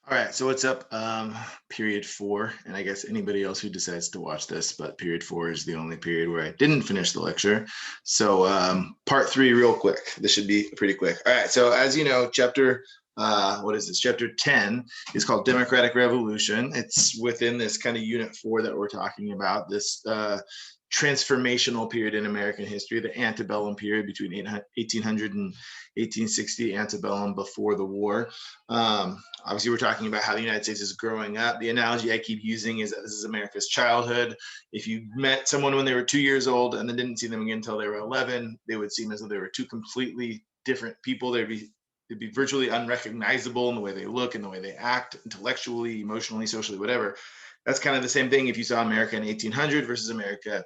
All right, so what's up? Period four, and I guess anybody else who decides to watch this, but period four is the only period where I didn't finish the lecture. So part three, real quick. This should be pretty quick. All right, so as you know, chapter what is this? Chapter 10 is called Democratic Revolution. It's within this kind of unit four that we're talking about, this transformational period in American history, the antebellum period between 1800 and 1860, antebellum before the war. Obviously, we're talking about how the United States is growing up. The analogy I keep using is that this is America's childhood. If you met someone when they were 2 years old and then didn't see them again until they were 11, they would seem as though they were two completely different people. They'd be virtually unrecognizable in the way they look and the way they act, intellectually, emotionally, socially, whatever. That's kind of the same thing if you saw America in 1800 versus America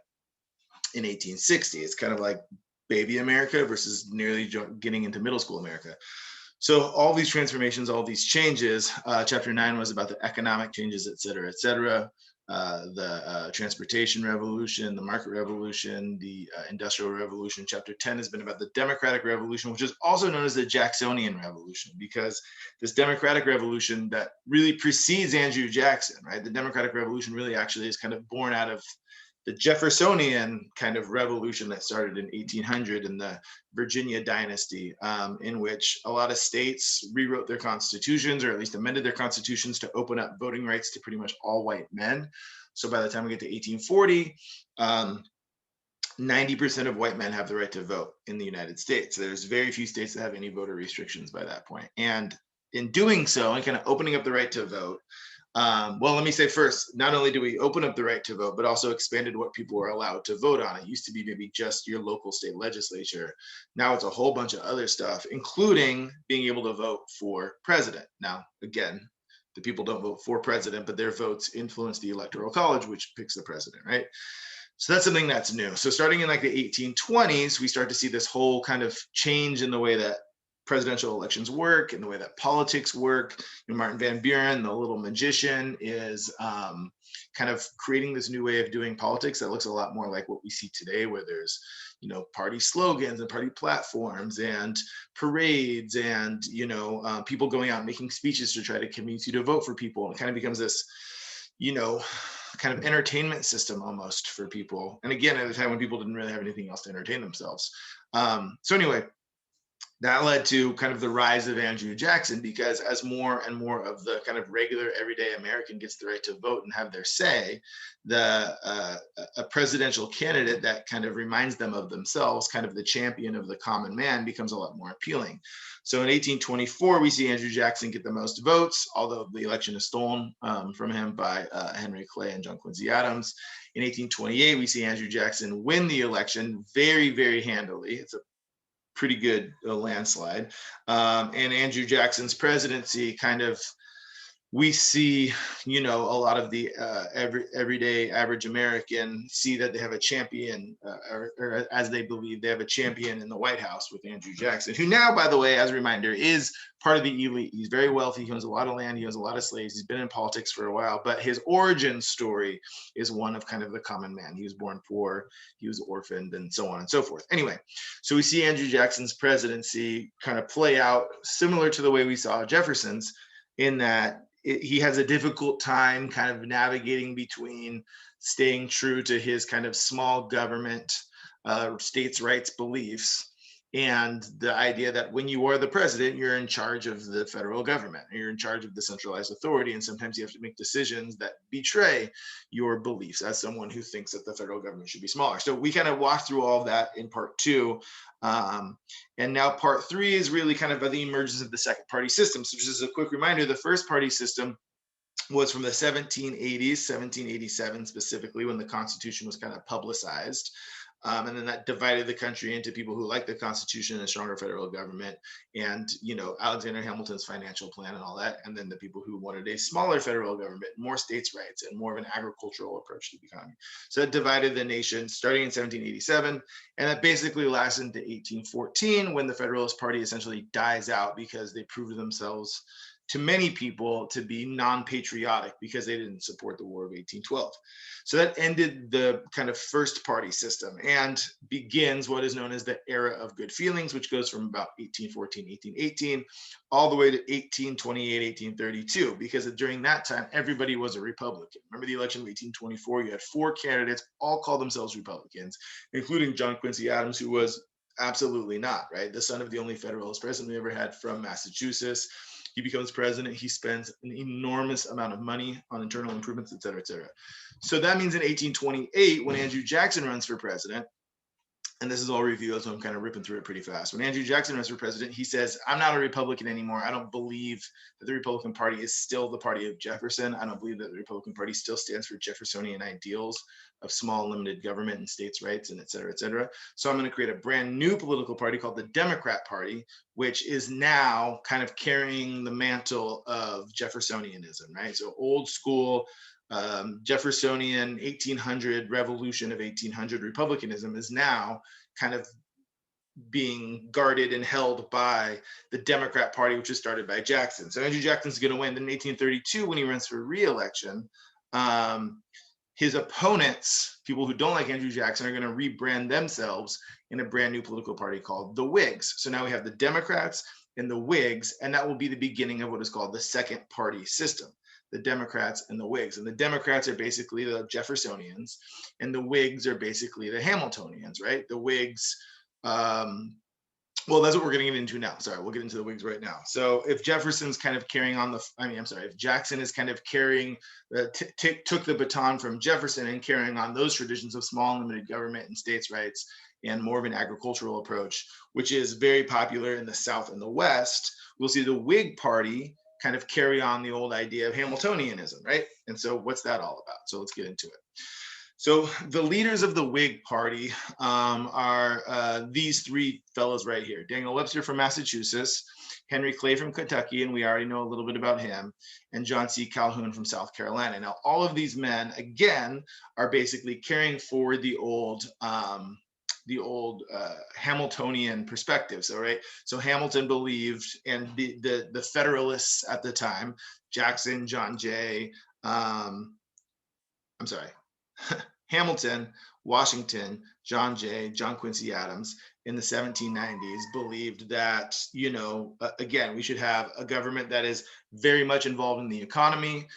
in 1860. It's kind of like baby America versus nearly getting into middle school America. So all these transformations, all these changes, chapter 9 was about the economic changes, et cetera, et cetera. The transportation revolution, the market revolution, the industrial revolution. Chapter 10 has been about the democratic revolution, which is also known as the Jacksonian revolution, because this democratic revolution that really precedes Andrew Jackson, right? The democratic revolution really actually is kind of born out of the Jeffersonian kind of revolution that started in 1800 in the Virginia dynasty, in which a lot of states rewrote their constitutions, or at least amended their constitutions, to open up voting rights to pretty much all white men. So by the time we get to 1840, 90% of white men have the right to vote in the United States. There's very few states that have any voter restrictions by that point. And in doing so, and kind of opening up the right to vote, well, let me say first, not only do we open up the right to vote, but also expanded what people were allowed to vote on. It used to be maybe just your local state legislature. Now it's a whole bunch of other stuff, including being able to vote for president. Now, again, the people don't vote for president, but their votes influence the electoral college, which picks the president, right? So that's something that's new. So starting in like the 1820s, we start to see this whole kind of change in the way that presidential elections work and the way that politics work. Martin Van Buren, the little magician, is kind of creating this new way of doing politics that looks a lot more like what we see today, where there's party slogans and party platforms and parades and people going out and making speeches to try to convince you to vote for people. And it kind of becomes this kind of entertainment system almost for people. And again, at a time when people didn't really have anything else to entertain themselves. So anyway, that led to kind of the rise of Andrew Jackson, because as more and more of the kind of regular everyday American gets the right to vote and have their say, a presidential candidate that kind of reminds them of themselves, kind of the champion of the common man, becomes a lot more appealing. So in 1824, we see Andrew Jackson get the most votes, although the election is stolen from him by Henry Clay and John Quincy Adams. In 1828, we see Andrew Jackson win the election very, very handily. It's a pretty good landslide. And Andrew Jackson's presidency kind of, we see, a lot of the everyday average American see that they have a champion, or as they believe, they have a champion in the White House with Andrew Jackson, who now, by the way, as a reminder, is part of the elite. He's very wealthy. He owns a lot of land. He owns a lot of slaves. He's been in politics for a while, but his origin story is one of kind of the common man. He was born poor, he was orphaned, and so on and so forth. Anyway, so we see Andrew Jackson's presidency kind of play out similar to the way we saw Jefferson's, in that he has a difficult time kind of navigating between staying true to his kind of small government, states' rights beliefs, and the idea that when you are the president, you're in charge of the federal government, you're in charge of the centralized authority, and sometimes you have to make decisions that betray your beliefs as someone who thinks that the federal government should be smaller. So we kind of walk through all of that in part two. And now part three is really kind of the emergence of the second party system. So just as a quick reminder, the first party system was from the 1780s, 1787 specifically, when the Constitution was kind of publicized. And then that divided the country into people who liked the Constitution and a stronger federal government, and Alexander Hamilton's financial plan and all that, and then the people who wanted a smaller federal government, more states' rights, and more of an agricultural approach to the economy. So that divided the nation starting in 1787, and that basically lasted into 1814, when the Federalist Party essentially dies out because they proved themselves to many people to be non-patriotic because they didn't support the War of 1812. So that ended the kind of first party system and begins what is known as the era of good feelings, which goes from about 1814, 1818, all the way to 1828, 1832, because during that time, everybody was a Republican. Remember the election of 1824? You had 4 candidates, all called themselves Republicans, including John Quincy Adams, who was absolutely not, right? The son of the only Federalist president we ever had from Massachusetts. He becomes president. He spends an enormous amount of money on internal improvements, et cetera, et cetera. So that means in 1828, when Andrew Jackson runs for president, and this is all review, so I'm kind of ripping through it pretty fast. When Andrew Jackson runs for president, he says, I'm not a Republican anymore. I don't believe that the Republican Party is still the party of Jefferson. I don't believe that the Republican Party still stands for Jeffersonian ideals of small limited government and states' rights and et cetera, et cetera. So I'm going to create a brand new political party called the Democrat Party, which is now kind of carrying the mantle of Jeffersonianism, right? So old school Jeffersonian 1800 revolution of 1800 republicanism is now kind of being guarded and held by the Democrat Party, which was started by Jackson. So Andrew Jackson's going to win. Then in 1832, when he runs for re-election, his opponents, people who don't like Andrew Jackson, are going to rebrand themselves in a brand new political party called the Whigs. So now we have the Democrats and the Whigs, and that will be the beginning of what is called the second party system. The Democrats and the Whigs. And the Democrats are basically the Jeffersonians, and the Whigs are basically the Hamiltonians, right? The Whigs, well, that's what we're going to get into now. Sorry, we'll get into the Whigs right now. So if Jefferson's kind of carrying on if Jackson is kind of carrying, took the baton from Jefferson and carrying on those traditions of small and limited government and states' rights and more of an agricultural approach, which is very popular in the South and the West, we'll see the Whig Party kind of carry on the old idea of Hamiltonianism, right? And so what's that all about? So let's get into it. So the leaders of the Whig Party are these 3 fellows right here: Daniel Webster from Massachusetts, Henry Clay from Kentucky, and we already know a little bit about him, and John C. Calhoun from South Carolina. Now, all of these men, again, are basically carrying forward the old Hamiltonian perspective. So, right. So Hamilton believed, and the Federalists at the time, Jackson, John Jay, Hamilton, Washington, John Jay, John Quincy Adams in the 1790s believed that, again, we should have a government that is very much involved in the economy.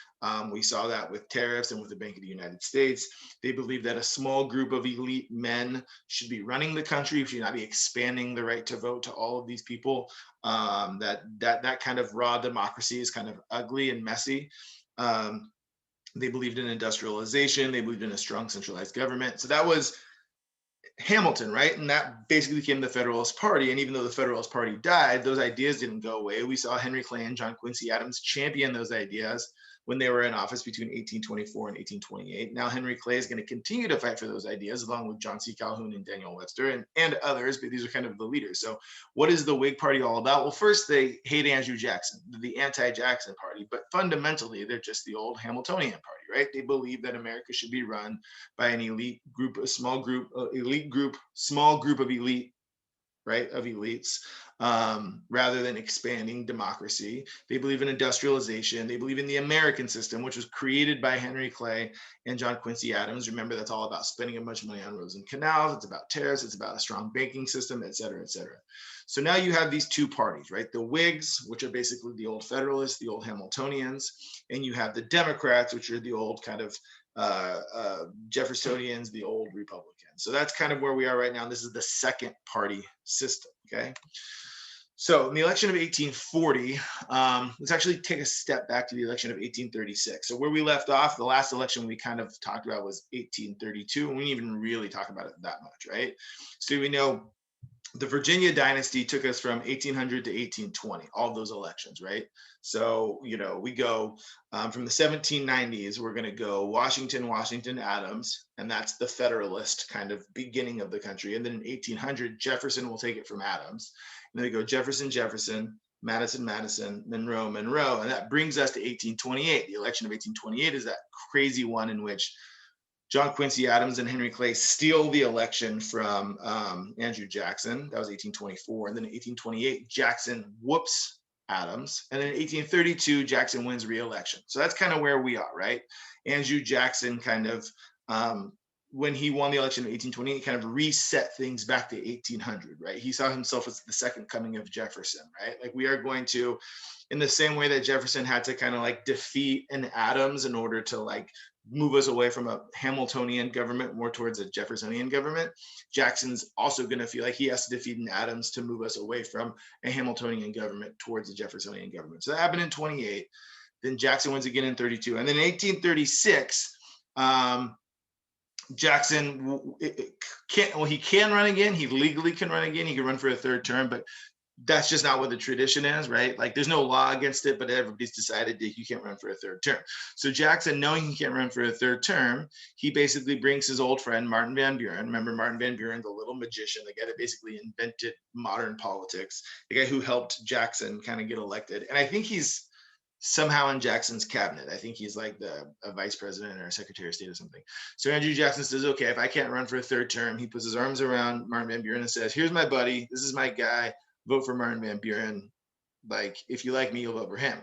We saw that with tariffs and with the Bank of the United States. They believe that a small group of elite men should be running the country, should not be expanding the right to vote to all of these people. That kind of raw democracy is kind of ugly and messy. They believed in industrialization. They believed in a strong centralized government. So that was Hamilton, right? And that basically became the Federalist Party. And even though the Federalist Party died, those ideas didn't go away. We saw Henry Clay and John Quincy Adams champion those ideas when they were in office between 1824 and 1828. Now, Henry Clay is going to continue to fight for those ideas along with John C. Calhoun and Daniel Webster and others, but these are kind of the leaders. So what is the Whig Party all about? Well, first, they hate Andrew Jackson, the anti-Jackson party, but fundamentally, they're just the old Hamiltonian party, right? They believe that America should be run by an elite group, a small group, small group of elite, right, of elites, rather than expanding democracy. They believe in industrialization. They believe in the American system, which was created by Henry Clay and John Quincy Adams. Remember, that's all about spending a bunch of money on roads and canals. It's about tariffs. It's about a strong banking system, et cetera, et cetera. So now you have these 2 parties, right? The Whigs, which are basically the old Federalists, the old Hamiltonians, and you have the Democrats, which are the old kind of Jeffersonians, the old Republicans. So that's kind of where we are right now. This is the second party system, okay? So in the election of 1840, let's actually take a step back to the election of 1836. So where we left off, the last election we kind of talked about was 1832, and we didn't even really talk about it that much, right? So we know the Virginia dynasty took us from 1800 to 1820, all those elections, right? So, we go from the 1790s, we're going to go Washington, Adams, and that's the Federalist kind of beginning of the country. And then in 1800, Jefferson will take it from Adams. And then we go Jefferson, Madison, Monroe. And that brings us to 1828. The election of 1828 is that crazy one in which John Quincy Adams and Henry Clay steal the election from Andrew Jackson. That was 1824. And then in 1828, Jackson whoops Adams. And then in 1832, Jackson wins re-election. So that's kind of where we are, right? Andrew Jackson kind of, when he won the election in 1828, kind of reset things back to 1800, right? He saw himself as the second coming of Jefferson, right? Like we are going to, in the same way that Jefferson had to kind of like defeat an Adams in order to like move us away from a Hamiltonian government more towards a Jeffersonian government, Jackson's also going to feel like he has to defeat an Adams to move us away from a Hamiltonian government towards a Jeffersonian government. So that happened in 28. Then Jackson wins again in 32. And then in 1836, Jackson can't, well, he can run again. He legally can run again. He can run for a third term, but that's just not what the tradition is, right? Like there's no law against it, but everybody's decided that you can't run for a third term. So Jackson, knowing he can't run for a third term, he basically brings his old friend, Martin Van Buren. Remember Martin Van Buren, the little magician, the guy that basically invented modern politics, the guy who helped Jackson kind of get elected. And I think he's somehow in Jackson's cabinet. I think he's like a vice president or a secretary of state or something. So Andrew Jackson says, okay, if I can't run for a third term, he puts his arms around Martin Van Buren and says, here's my buddy, this is my guy, vote for Martin Van Buren. Like, if you like me, you'll vote for him.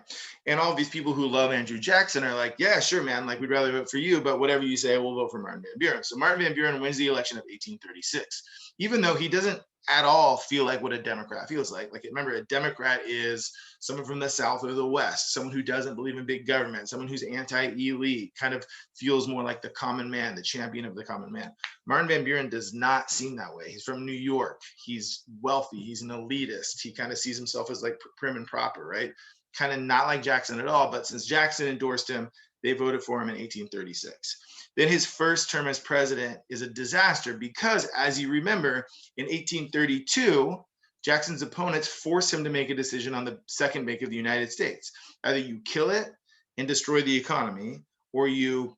And all these people who love Andrew Jackson are like, yeah, sure, man. Like, we'd rather vote for you, but whatever you say, we'll vote for Martin Van Buren. So Martin Van Buren wins the election of 1836, even though he doesn't at all feel like what a Democrat feels like. Like, remember, a Democrat is someone from the South or the West, someone who doesn't believe in big government, someone who's anti-elite, kind of feels more like the common man, the champion of the common man. Martin Van Buren does not seem that way. He's from New York. He's wealthy. He's an elitist. He kind of sees himself as like prim and proper, right? Kind of not like Jackson at all. But since Jackson endorsed him, they voted for him in 1836. Then his first term as president is a disaster because, as you remember, in 1832, Jackson's opponents forced him to make a decision on the second bank of the United States. Either you kill it and destroy the economy, or you,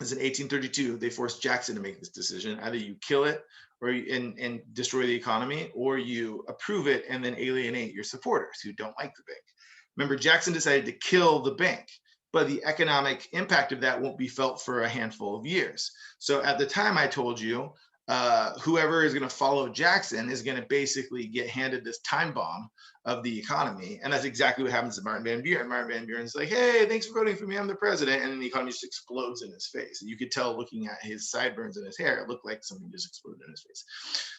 as in 1832, they forced Jackson to make this decision. Either you kill it or and destroy the economy, or you approve it and then alienate your supporters who don't like the bank. Remember, Jackson decided to kill the bank, but the economic impact of that won't be felt for a handful of years. So at the time I told you, whoever is going to follow Jackson is going to basically get handed this time bomb of the economy. And that's exactly what happens to Martin Van Buren. Martin Van Buren's like, hey, thanks for voting for me, I'm the president. And then the economy just explodes in his face. And you could tell looking at his sideburns and his hair, it looked like something just exploded in his face.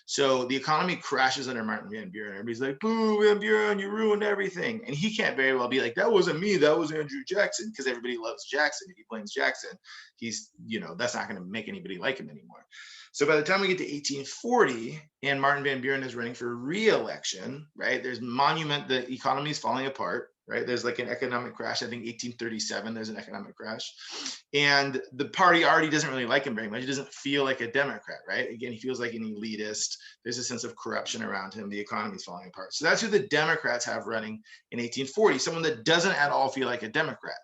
So the economy crashes under Martin Van Buren. Everybody's like, boo, Van Buren, you ruined everything. And he can't very well be like, that wasn't me, that was Andrew Jackson, because everybody loves Jackson. If he blames Jackson, he's, that's not going to make anybody like him anymore. So by the time we get to 1840 and Martin Van Buren is running for re-election, right, there's monument, the economy is falling apart, right? There's like an economic crash. I think 1837, there's an economic crash. And the party already doesn't really like him very much. He doesn't feel like a Democrat, right? Again, he feels like an elitist. There's a sense of corruption around him. The economy's falling apart. So that's who the Democrats have running in 1840, someone that doesn't at all feel like a Democrat.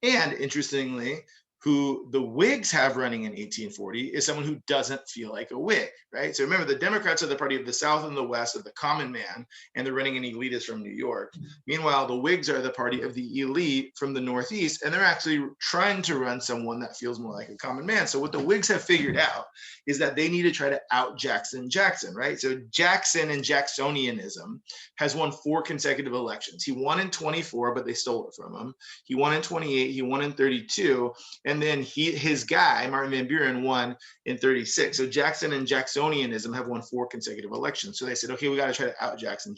And interestingly, who the Whigs have running in 1840 is someone who doesn't feel like a Whig, right? So remember, the Democrats are the party of the South and the West, of the common man, and they're running an elitist from New York. Meanwhile, the Whigs are the party of the elite from the Northeast, and they're actually trying to run someone that feels more like a common man. So what the Whigs have figured out is that they need to try to out Jackson, right? So Jackson and Jacksonianism has won 4 consecutive elections. He won in 24, but they stole it from him. He won in 28, he won in 32, and then his guy, Martin Van Buren, won in 36. So Jackson and Jacksonianism have won 4 consecutive elections. So they said, okay, we got to try to out Jackson.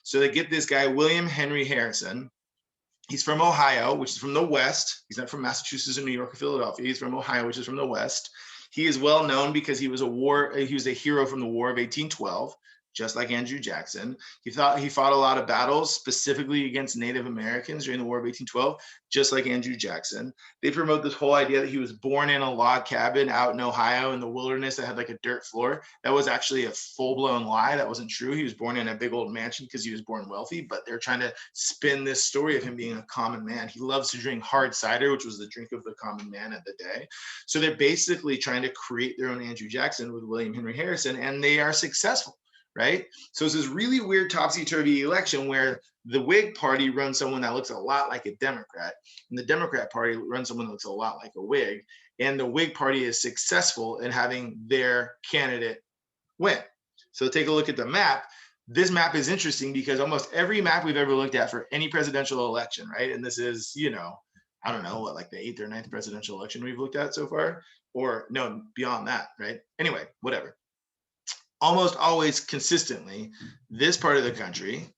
So they get this guy, William Henry Harrison. He's from Ohio, which is from the West. He's not from Massachusetts or New York or Philadelphia. He's from Ohio, which is from the West. He is well known because he was a hero from the War of 1812. Just like Andrew Jackson. He fought a lot of battles, specifically against Native Americans during the War of 1812, just like Andrew Jackson. They promote this whole idea that he was born in a log cabin out in Ohio in the wilderness that had like a dirt floor. That was actually a full-blown lie. That wasn't true. He was born in a big old mansion because he was born wealthy, but they're trying to spin this story of him being a common man. He loves to drink hard cider, which was the drink of the common man at the day. So they're basically trying to create their own Andrew Jackson with William Henry Harrison, and they are successful. Right? So it's this really weird topsy-turvy election where the Whig party runs someone that looks a lot like a Democrat, and the Democrat party runs someone that looks a lot like a Whig, and the Whig party is successful in having their candidate win. So take a look at the map. this map is interesting because almost every map we've ever looked at for any presidential election, right? And this is, you know, I don't know what, like the 8th or 9th presidential election we've looked at so far, or no, beyond that, right? Anyway, whatever. Almost always consistently, this part of the country,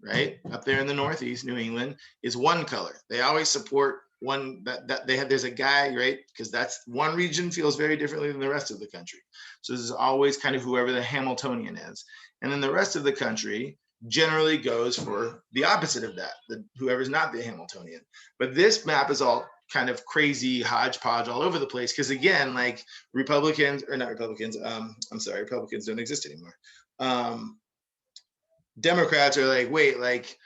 right, up there in the Northeast, New England, is one color. They always support one that they have. There's a guy, right, because that's one region feels very differently than the rest of the country. So this is always kind of whoever the Hamiltonian is, and then the rest of the country generally goes for the opposite of that, whoever's not the Hamiltonian. But this map is all kind of crazy hodgepodge all over the place because, again, like Republicans, or not Republicans, I'm sorry, Republicans don't exist anymore. Democrats are like, wait, like,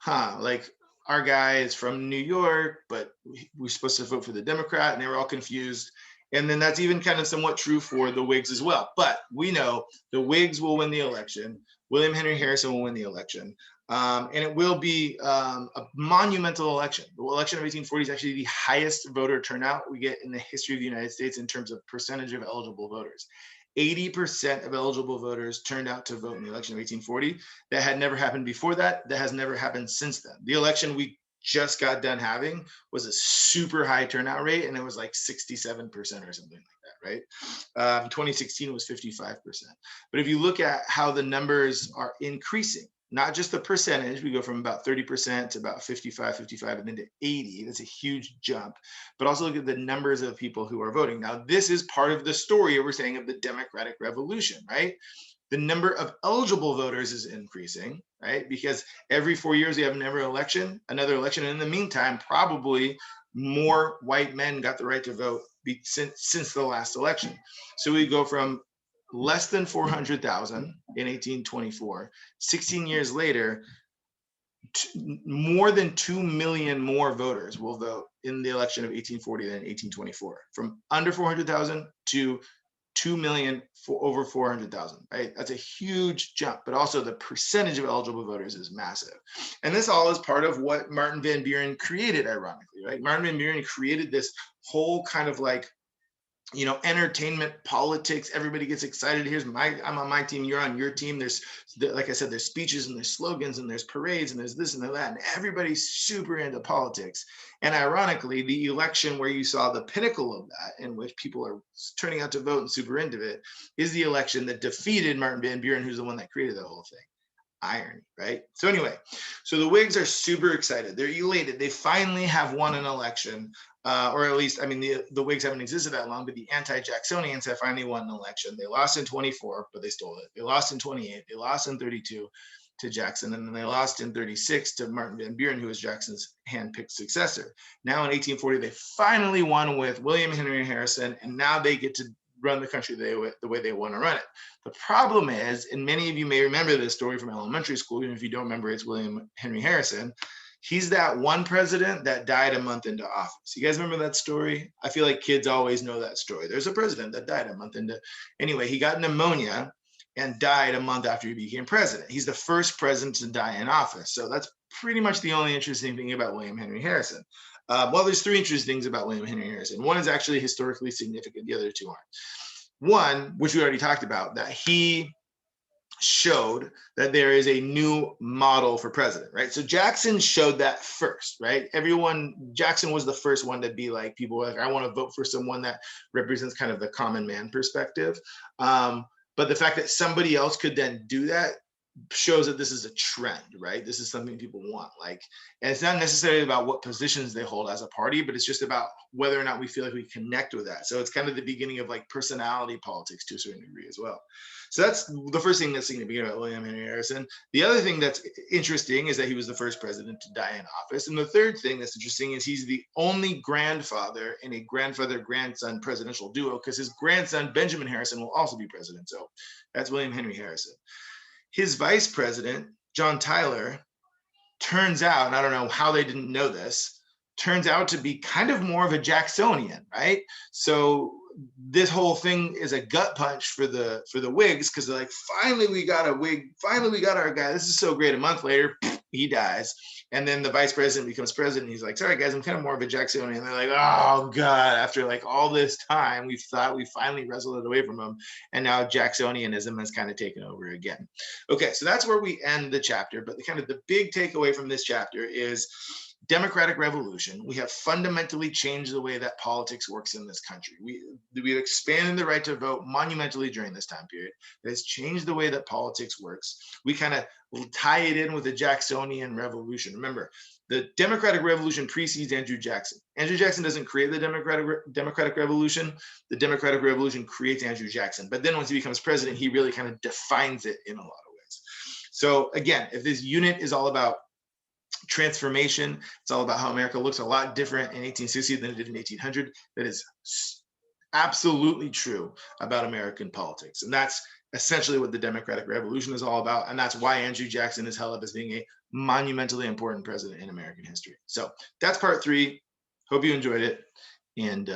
like our guy is from New York, but we're supposed to vote for the Democrat, and they were all confused. And then that's even kind of somewhat true for the Whigs as well. But we know the Whigs will win the election. William Henry Harrison will win the election. And it will be a monumental election. The election of 1840 is actually the highest voter turnout we get in the history of the United States in terms of percentage of eligible voters. 80% of eligible voters turned out to vote in the election of 1840. That had never happened before that. That has never happened since then. The election we just got done having was a super high turnout rate, and it was like 67% or something like that, right? 2016 was 55%. But if you look at how the numbers are increasing, not just the percentage, we go from about 30% to about 55, and then to 80. That's a huge jump. But also look at the numbers of people who are voting. Now, this is part of the story we're saying of the Democratic Revolution, right? The number of eligible voters is increasing, right? Because every 4 years we have another election. And in the meantime, probably more white men got the right to vote since the last election. So we go from less than 400,000 in 1824. 16 years later, more than 2 million more voters will vote in the election of 1840 than 1824. From under 400,000 to 2 million for over 400,000, right? That's a huge jump, but also the percentage of eligible voters is massive. And this all is part of what Martin Van Buren created, ironically, right? Martin Van Buren created this whole kind of like, you know, entertainment, politics, everybody gets excited. I'm on my team, you're on your team. There's, like I said, there's speeches and there's slogans and there's parades and there's this and that, and everybody's super into politics. And ironically, the election where you saw the pinnacle of that, in which people are turning out to vote and super into it, is the election that defeated Martin Van Buren, who's the one that created the whole thing. Irony, right? So anyway, so the Whigs are super excited. They're elated. They finally have won an election, or at least, I mean, the Whigs haven't existed that long, but the anti-Jacksonians have finally won an election. They lost in 24, but they stole it. They lost in 28. They lost in 32 to Jackson, and then they lost in 36 to Martin Van Buren, who was Jackson's hand-picked successor. Now in 1840, they finally won with William Henry Harrison, and now they get to run the country the way they want to run it. The problem is, and many of you may remember this story from elementary school, even if you don't remember, it's William Henry Harrison. He's that one president that died a month into office. You guys remember that story? I feel like kids always know that story. There's a president that died a month into, anyway, he got pneumonia and died a month after he became president. He's the first president to die in office. So that's pretty much the only interesting thing about William Henry Harrison. Well, there's three interesting things about William Henry Harrison. One is actually historically significant. The other two aren't. One, which we already talked about, that he showed that there is a new model for president, right? So Jackson showed that first, right? Jackson was the first one to be like, people were like, I want to vote for someone that represents kind of the common man perspective. But the fact that somebody else could then do that shows that this is a trend, right? This is something people want. Like, and it's not necessarily about what positions they hold as a party, but it's just about whether or not we feel like we connect with that. So it's kind of the beginning of like personality politics to a certain degree as well. So that's the first thing that's significant about William Henry Harrison. The other thing that's interesting is that he was the first president to die in office. And the third thing that's interesting is he's the only grandfather in a grandfather-grandson presidential duo, because his grandson, Benjamin Harrison, will also be president. So that's William Henry Harrison. His vice president, John Tyler, turns out, and I don't know how they didn't know this, turns out to be kind of more of a Jacksonian, right? So this whole thing is a gut punch for the Whigs, because they're like, finally we got a Whig, finally we got our guy. This is so great. A month later, he dies, and then the vice president becomes president. He's like, sorry guys, I'm kind of more of a Jacksonian. And they're like, oh God, after like all this time, we thought we finally wrestled it away from him. And now Jacksonianism has kind of taken over again. Okay, so that's where we end the chapter. But the big takeaway from this chapter is democratic revolution. We have fundamentally changed the way that politics works in this country. We've expanded the right to vote monumentally during this time period. It has changed the way that politics works. We kind of tie it in with the Jacksonian revolution. Remember, the democratic revolution precedes Andrew Jackson. Andrew Jackson doesn't create the democratic revolution. The democratic revolution creates Andrew Jackson. But then once he becomes president, he really kind of defines it in a lot of ways. So again, if this unit is all about transformation, it's all about how America looks a lot different in 1860 than it did in 1800. That is absolutely true about American politics. And that's essentially what the democratic revolution is all about. And that's why Andrew Jackson is held up as being a monumentally important president in American history. So that's part 3. Hope you enjoyed it. And,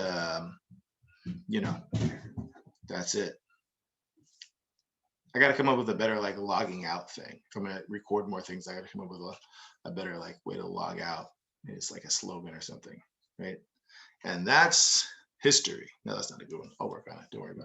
that's it. I got to come up with a better like logging out thing. If I'm going to record more things, I got to come up with a better like way to log out. It's like a slogan or something, right? And that's history. No, that's not a good one. I'll work on it. Don't worry about it.